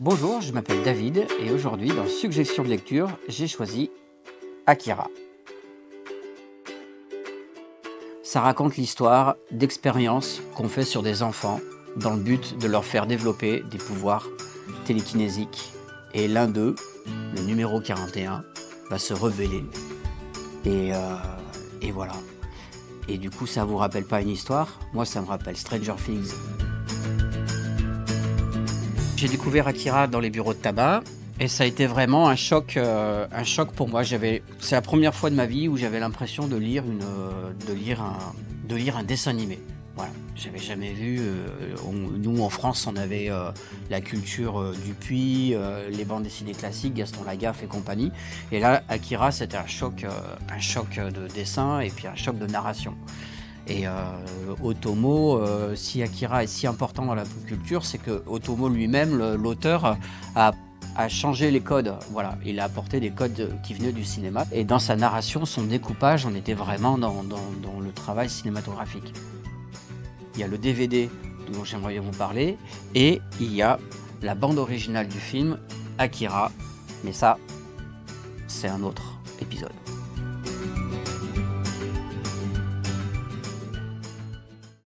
Bonjour, je m'appelle David et aujourd'hui dans Suggestion de lecture, j'ai choisi Akira. Ça raconte l'histoire d'expériences qu'on fait sur des enfants dans le but de leur faire développer des pouvoirs télékinésiques. Et l'un d'eux, le numéro 41, va se rebeller. Et, euh, et voilà. Et du coup, ça vous rappelle pas une histoire? Moi, ça me rappelle Stranger Things. J'ai découvert Akira dans les bureaux de tabac et ça a été vraiment un choc pour moi. C'est la première fois de ma vie où j'avais l'impression de lire un dessin animé. Voilà, j'avais jamais vu. Nous en France, on avait la culture Dupuis, les bandes dessinées classiques, Gaston Lagaffe et compagnie. Et là, Akira, c'était un choc de dessin et puis un choc de narration. Et Otomo, si Akira est si important dans la pop culture, c'est que Otomo lui-même, l'auteur, a changé les codes. Voilà, il a apporté des codes qui venaient du cinéma. Et dans sa narration, son découpage, on était vraiment dans le travail cinématographique. Il y a le DVD dont j'aimerais vous parler, et il y a la bande originale du film Akira, mais ça, c'est un autre.